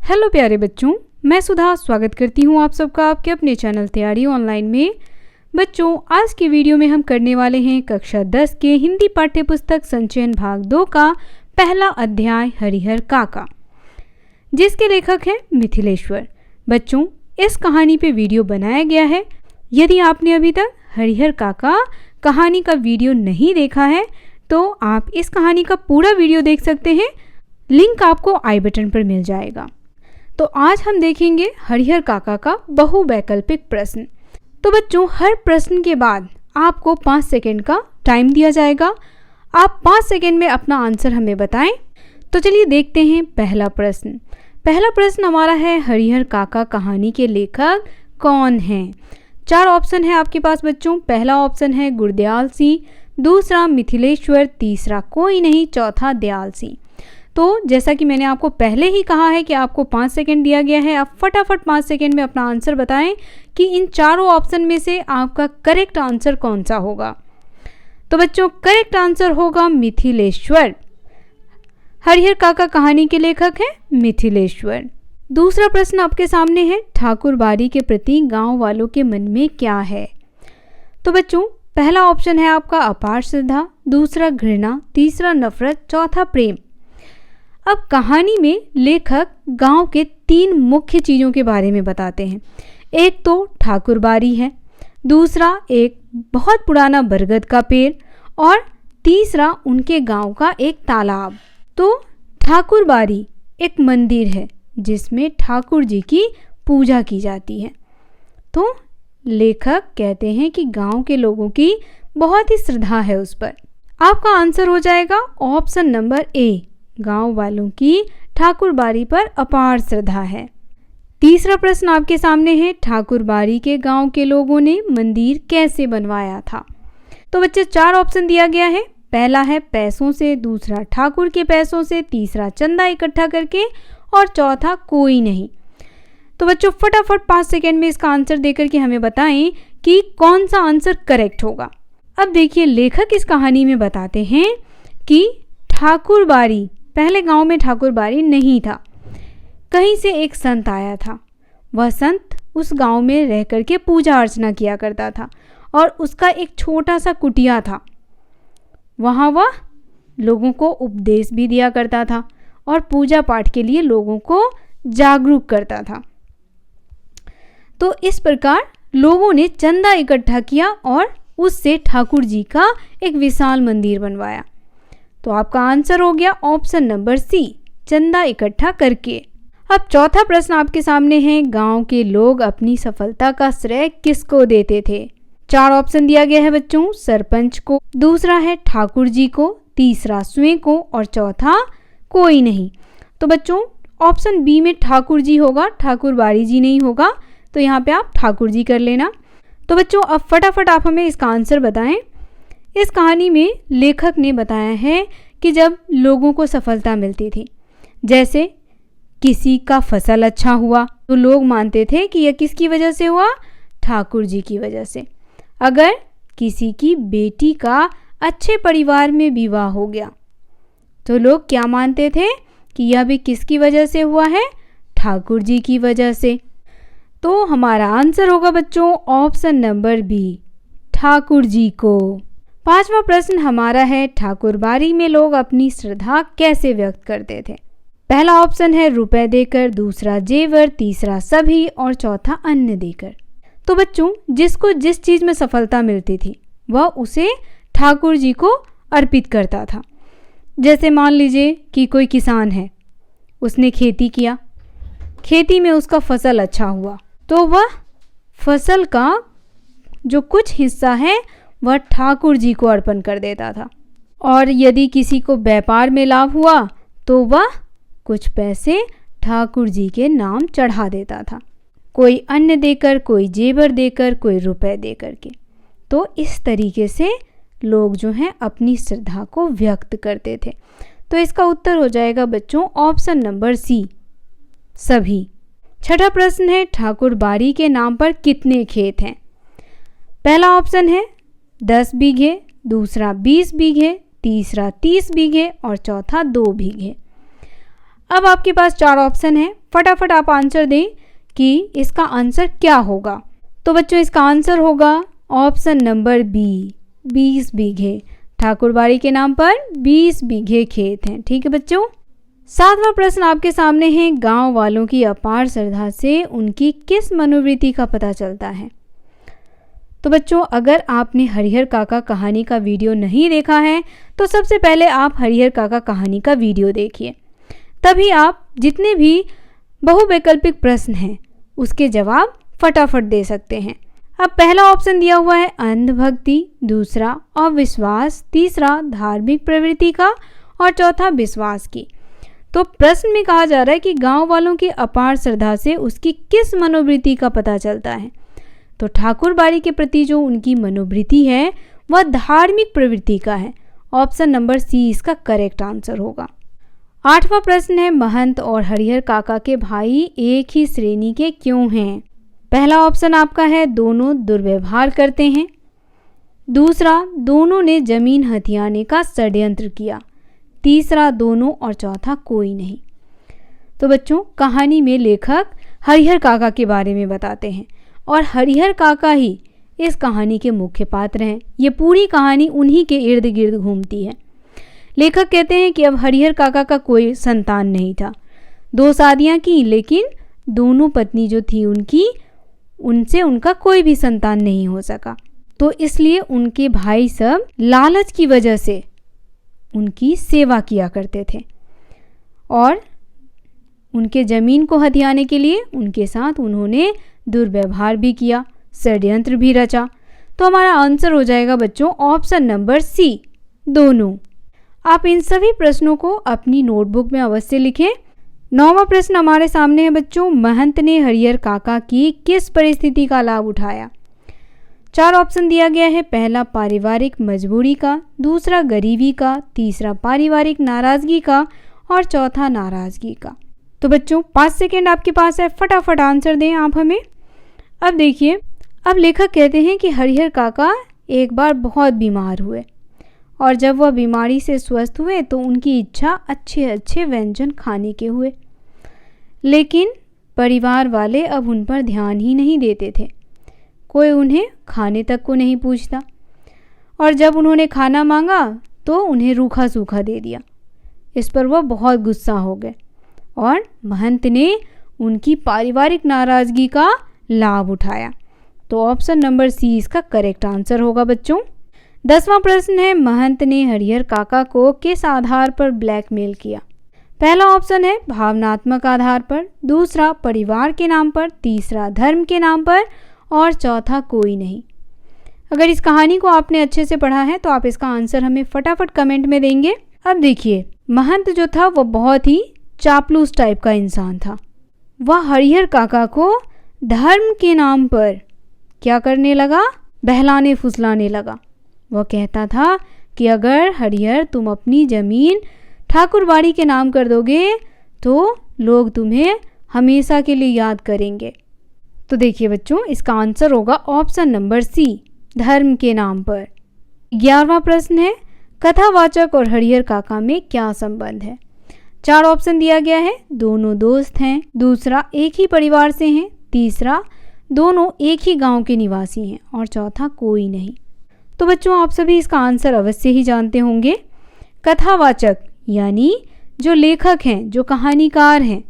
Hello प्यारे बच्चों, मैं सुधा स्वागत करती हूँ आप सबका आपके अपने चैनल तैयारी ऑनलाइन में। बच्चों, आज की वीडियो में हम करने वाले हैं कक्षा 10 के हिंदी पाठ्य पुस्तक संचयन भाग 2 का पहला अध्याय हरिहर काका, जिसके लेखक हैं मिथिलेश्वर। बच्चों, इस कहानी पे वीडियो बनाया गया है। यदि आपने अभी तक हरिहर काका कहानी का वीडियो नहीं देखा है तो आप इस कहानी का पूरा वीडियो देख सकते हैं। लिंक आपको आई बटन पर मिल जाएगा। तो आज हम देखेंगे हरिहर काका का बहुवैकल्पिक प्रश्न। तो बच्चों, हर प्रश्न के बाद आपको 5 सेकंड का टाइम दिया जाएगा। आप 5 सेकंड में अपना आंसर हमें बताएं। तो चलिए देखते हैं पहला प्रश्न। पहला प्रश्न हमारा है, हरिहर काका कहानी के लेखक कौन हैं? 4 ऑप्शन है आपके पास बच्चों। पहला ऑप्शन है गुरदयाल सिंह, दूसरा मिथिलेश्वर, तीसरा कोई नहीं, चौथा दयाल सिंह। तो जैसा कि मैंने आपको पहले ही कहा है कि आपको 5 सेकंड दिया गया है। आप फटाफट 5 सेकंड में अपना आंसर बताएं कि इन चारों ऑप्शन में से आपका करेक्ट आंसर कौन सा होगा। तो बच्चों, करेक्ट आंसर होगा मिथिलेश्वर। हरिहर काका कहानी के लेखक हैं मिथिलेश्वर। दूसरा प्रश्न आपके सामने है, ठाकुर बारी के प्रति गांव वालों के मन में क्या है? तो बच्चों, पहला ऑप्शन है आपका अपार श्रद्धा, दूसरा घृणा, तीसरा नफरत, चौथा प्रेम। अब कहानी में लेखक गांव के 3 मुख्य चीज़ों के बारे में बताते हैं। एक तो ठाकुर बारी है, दूसरा एक बहुत पुराना बरगद का पेड़ और तीसरा उनके गांव का एक तालाब। तो ठाकुर बारी एक मंदिर है जिसमें ठाकुर जी की पूजा की जाती है। तो लेखक कहते हैं कि गांव के लोगों की बहुत ही श्रद्धा है उस पर। आपका आंसर हो जाएगा ऑप्शन नंबर ए, गांव वालों की ठाकुर बारी पर अपार श्रद्धा है। तीसरा प्रश्न आपके सामने है, ठाकुर बारी के गांव के लोगों ने मंदिर कैसे बनवाया था? तो बच्चे 4 ऑप्शन दिया गया है। पहला है पैसों से, दूसरा ठाकुर के पैसों से, तीसरा चंदा इकट्ठा करके और चौथा कोई नहीं। तो बच्चों, फटाफट 5 सेकंड में इसका आंसर देकर के हमें बताएं कि कौन सा आंसर करेक्ट होगा। अब देखिए, लेखक इस कहानी में बताते हैं कि ठाकुर बारी, पहले गांव में ठाकुर बारी नहीं था। कहीं से एक संत आया था। वह संत उस गांव में रह करके पूजा अर्चना किया करता था और उसका एक छोटा सा कुटिया था। वहाँ वह लोगों को उपदेश भी दिया करता था और पूजा पाठ के लिए लोगों को जागरूक करता था। तो इस प्रकार लोगों ने चंदा इकट्ठा किया और उससे ठाकुर जी का एक विशाल मंदिर बनवाया। तो आपका आंसर हो गया ऑप्शन नंबर सी, चंदा इकट्ठा करके। अब चौथा प्रश्न आपके सामने है, गांव के लोग अपनी सफलता का श्रेय किसको देते थे? 4 ऑप्शन दिया गया है बच्चों। सरपंच को, दूसरा है ठाकुर जी को, तीसरा स्वयं को और चौथा कोई नहीं। तो बच्चों, ऑप्शन बी में ठाकुर जी होगा, ठाकुर बारी जी नहीं होगा। तो यहाँ पे आप ठाकुर जी कर लेना। तो बच्चों, अब फटाफट आप हमें इसका आंसर बताएं। इस कहानी में लेखक ने बताया है कि जब लोगों को सफलता मिलती थी, जैसे किसी का फसल अच्छा हुआ तो लोग मानते थे कि यह किसकी वजह से हुआ? ठाकुर जी की वजह से। अगर किसी की बेटी का अच्छे परिवार में विवाह हो गया तो लोग क्या मानते थे कि यह भी किसकी वजह से हुआ है? ठाकुर जी की वजह से। तो हमारा आंसर होगा बच्चों option number B, Thakur ji को। 5वां प्रश्न हमारा है, ठाकुर बारी में लोग अपनी श्रद्धा कैसे व्यक्त करते थे? पहला ऑप्शन है रुपए देकर, दूसरा जेवर, तीसरा सभी और चौथा अन्न देकर। तो बच्चों, जिसको जिस चीज़ में सफलता मिलती थी वह उसे ठाकुर जी को अर्पित करता था। जैसे मान लीजिए कि कोई किसान है, उसने खेती किया, खेती में उसका फसल अच्छा हुआ तो वह फसल का जो कुछ हिस्सा है वह ठाकुर जी को अर्पण कर देता था। और यदि किसी को व्यापार में लाभ हुआ तो वह कुछ पैसे ठाकुर जी के नाम चढ़ा देता था, कोई अन्न देकर, कोई जेवर देकर, कोई रुपए देकर के। तो इस तरीके से लोग जो हैं अपनी श्रद्धा को व्यक्त करते थे। तो इसका उत्तर हो जाएगा बच्चों ऑप्शन नंबर सी, सभी। 6ठा प्रश्न है, ठाकुर बारी के नाम पर कितने खेत हैं? पहला ऑप्शन है 10 बीघे, दूसरा 20 बीघे, तीसरा 30 बीघे और चौथा 2 बीघे। अब आपके पास 4 ऑप्शन है, फटाफट आप आंसर दें कि इसका आंसर क्या होगा। तो बच्चों इसका आंसर होगा ऑप्शन नंबर बी, 20 बीघे। ठाकुरबाड़ी के नाम पर 20 बीघे खेत हैं। ठीक है बच्चों। 7वां प्रश्न आपके सामने है, गांव वालों की अपार श्रद्धा से उनकी किस मनोवृत्ति का पता चलता है। तो बच्चों अगर आपने हरिहर काका कहानी का वीडियो नहीं देखा है तो सबसे पहले आप हरिहर काका कहानी का वीडियो देखिए, तभी आप जितने भी बहुवैकल्पिक प्रश्न हैं उसके जवाब फटाफट दे सकते हैं। अब पहला ऑप्शन दिया हुआ है अंधभक्ति, दूसरा अविश्वास, तीसरा धार्मिक प्रवृत्ति का और चौथा विश्वास की। तो प्रश्न में कहा जा रहा है कि गांव वालों की अपार श्रद्धा से उसकी किस मनोवृत्ति का पता चलता है। तो ठाकुरबाड़ी के प्रति जो उनकी मनोवृत्ति है वह धार्मिक प्रवृत्ति का है। ऑप्शन नंबर सी इसका करेक्ट आंसर होगा। 8वां प्रश्न है, महंत और हरिहर काका के भाई एक ही श्रेणी के क्यों हैं। पहला ऑप्शन आपका है दोनों दुर्व्यवहार करते हैं, दूसरा दोनों ने जमीन हथियाने का षड्यंत्र किया, तीसरा दोनों और चौथा कोई नहीं। तो बच्चों कहानी में लेखक हरिहर काका के बारे में बताते हैं और हरिहर काका ही इस कहानी के मुख्य पात्र हैं। ये पूरी कहानी उन्हीं के इर्द गिर्द घूमती है। लेखक कहते हैं कि अब हरिहर काका का कोई संतान नहीं था, 2 शादियां की लेकिन दोनों पत्नी जो थी उनसे उनका कोई भी संतान नहीं हो सका। तो इसलिए उनके भाई सब लालच की वजह से उनकी सेवा किया करते थे और उनके ज़मीन को हथियाने के लिए उनके साथ उन्होंने दुर्व्यवहार भी किया, षड्यंत्र भी रचा। तो हमारा आंसर हो जाएगा बच्चों ऑप्शन नंबर सी, दोनों। आप इन सभी प्रश्नों को अपनी नोटबुक में अवश्य लिखें। 9वां प्रश्न हमारे सामने है बच्चों, महंत ने हरिहर काका की किस परिस्थिति का लाभ उठाया। 4 ऑप्शन दिया गया है, पहला पारिवारिक मजबूरी का, दूसरा गरीबी का, तीसरा पारिवारिक नाराजगी का और चौथा नाराजगी का। तो बच्चों 5 सेकेंड आपके पास है, फटाफट आंसर दें आप हमें। अब देखिए, अब लेखक कहते हैं कि हरिहर काका एक बार बहुत बीमार हुए और जब वह बीमारी से स्वस्थ हुए तो उनकी इच्छा अच्छे अच्छे व्यंजन खाने के हुए, लेकिन परिवार वाले अब उन पर ध्यान ही नहीं देते थे। कोई उन्हें खाने तक को नहीं पूछता और जब उन्होंने खाना मांगा तो उन्हें रूखा सूखा दे दिया। इस पर वह बहुत गुस्सा हो गए और महंत ने उनकी पारिवारिक नाराजगी का लाभ उठाया। तो ऑप्शन नंबर सी इसका करेक्ट आंसर होगा बच्चों। 10वां प्रश्न है, महंत ने हरिहर काका को किस आधार पर ब्लैकमेल किया। पहला ऑप्शन है भावनात्मक आधार पर, दूसरा परिवार के नाम पर, तीसरा धर्म के नाम पर और चौथा कोई नहीं। अगर इस कहानी को आपने अच्छे से पढ़ा है तो आप इसका आंसर हमें फटाफट कमेंट में देंगे। अब देखिए, महंत जो था वो बहुत ही चापलूस टाइप का इंसान था। वह हरिहर काका को धर्म के नाम पर क्या करने लगा, बहलाने फुसलाने लगा। वह कहता था कि अगर हरिहर तुम अपनी ज़मीन ठाकुरबाड़ी के नाम कर दोगे तो लोग तुम्हें हमेशा के लिए याद करेंगे। तो देखिए बच्चों, इसका आंसर होगा ऑप्शन नंबर सी, धर्म के नाम पर। 11वां प्रश्न है, कथावाचक और हरिहर काका में क्या संबंध है। 4 ऑप्शन दिया गया है, दोनों दोस्त हैं, दूसरा एक ही परिवार से हैं, तीसरा दोनों एक ही गांव के निवासी हैं और चौथा कोई नहीं। तो बच्चों आप सभी इसका आंसर अवश्य ही जानते होंगे। कथावाचक यानी जो लेखक हैं, जो कहानीकार हैं,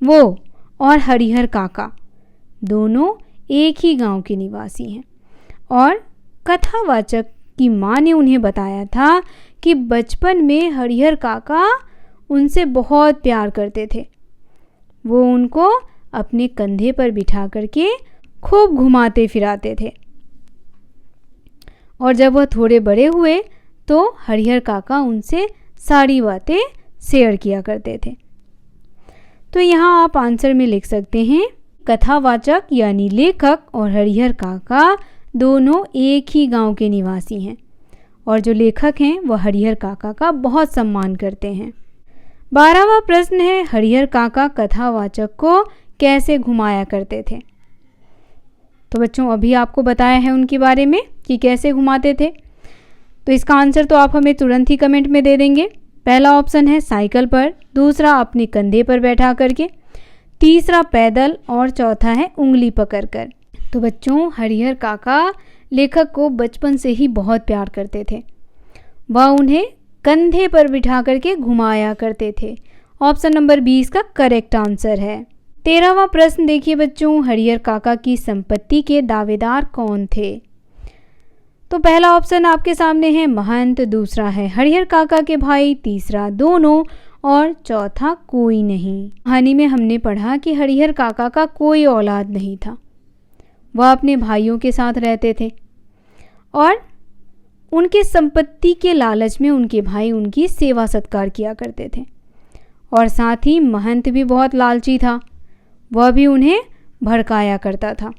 वो और हरिहर काका दोनों एक ही गांव के निवासी हैं और कथावाचक की माँ ने उन्हें बताया था कि बचपन में हरिहर काका उनसे बहुत प्यार करते थे। वो उनको अपने कंधे पर बिठा करके खूब घुमाते फिराते थे और जब वह थोड़े बड़े हुए तो हरिहर काका उनसे सारी बातें शेयर किया करते थे। तो यहाँ आप आंसर में लिख सकते हैं, कथावाचक यानी लेखक और हरिहर काका दोनों एक ही गांव के निवासी हैं और जो लेखक हैं वह हरिहर काका का बहुत सम्मान करते हैं। 12वां प्रश्न है, हरिहर काका कथावाचक को कैसे घुमाया करते थे। तो बच्चों अभी आपको बताया है उनके बारे में कि कैसे घुमाते थे। तो इसका आंसर तो आप हमें तुरंत ही कमेंट में दे देंगे। पहला ऑप्शन है साइकिल पर, दूसरा अपने कंधे पर बैठा करके, तीसरा पैदल और चौथा है उंगली पकड़कर। तो बच्चों, हरिहर काका लेखक को बचपन से ही बहुत प्यार करते थे। वह उन्हें कंधे पर बिठा करके घुमाया करते थे। ऑप्शन नंबर 20 का करेक्ट आंसर है। 13वां प्रश्न देखिए बच्चों, हरिहर काका की संपत्ति के दावेदार कौन थे? तो पहला ऑप्शन आपके सामने है महंत, दूसरा है हरिहर काका के भाई, तीसरा दोनों और चौथा कोई नहीं। कहानी में हमने पढ़ा कि हरिहर काका का कोई औलाद नहीं था। वह अपने भाइयों के साथ रहते थे और उनके संपत्ति के लालच में उनके भाई उनकी सेवा सत्कार किया करते थे। और साथ ही महंत भी बहुत लालची था, वह भी उन्हें भड़काया करता था।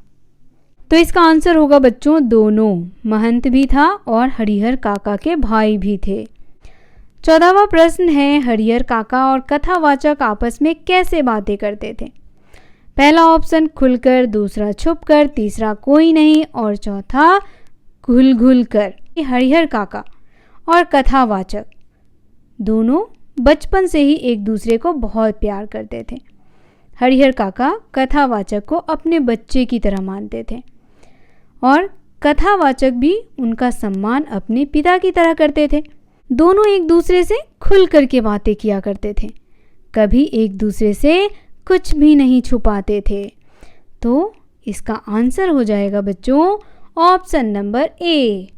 तो इसका आंसर होगा बच्चों दोनों, महंत भी था और हरिहर काका के भाई भी थे। 14वां प्रश्न है, हरिहर काका और कथावाचक आपस में कैसे बातें करते थे? पहला ऑप्शन खुलकर, दूसरा छुपकर, तीसरा कोई नहीं और चौथा घुल घुल कर। हरिहर काका और कथावाचक दोनों बचपन से ही एक दूसरे को बहुत प्यार करते थे। हरिहर काका कथावाचक को अपने बच्चे की तरह मानते थे और कथावाचक भी उनका सम्मान अपने पिता की तरह करते थे। दोनों एक दूसरे से खुल करके बातें किया करते थे, कभी एक दूसरे से कुछ भी नहीं छुपाते थे। तो इसका आंसर हो जाएगा बच्चों ऑप्शन नंबर ए।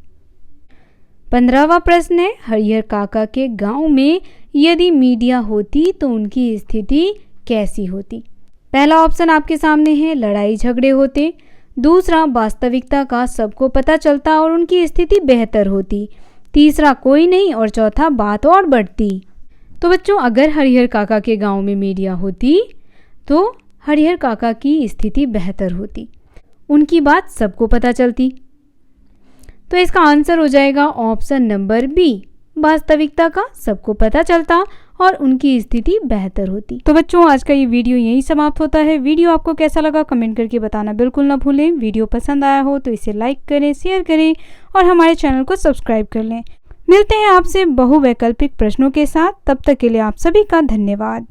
15वां प्रश्न है, हरिहर काका के गांव में यदि मीडिया होती तो उनकी स्थिति कैसी होती? पहला ऑप्शन आपके सामने है लड़ाई झगड़े होते, दूसरा वास्तविकता का सबको पता चलता और उनकी स्थिति बेहतर होती, तीसरा कोई नहीं और चौथा बात और बढ़ती। तो बच्चों, अगर हरिहर काका के गांव में मीडिया होती तो हरिहर काका की स्थिति बेहतर होती, उनकी बात सबको पता चलती। तो इसका आंसर हो जाएगा ऑप्शन नंबर बी, वास्तविकता का सबको पता चलता और उनकी स्थिति बेहतर होती। तो बच्चों, आज का ये वीडियो यहीं समाप्त होता है। वीडियो आपको कैसा लगा कमेंट करके बताना बिल्कुल ना भूलें। वीडियो पसंद आया हो तो इसे लाइक करें, शेयर करें और हमारे चैनल को सब्सक्राइब कर लें। मिलते हैं आपसे बहुवैकल्पिक प्रश्नों के साथ, तब तक के लिए आप सभी का धन्यवाद।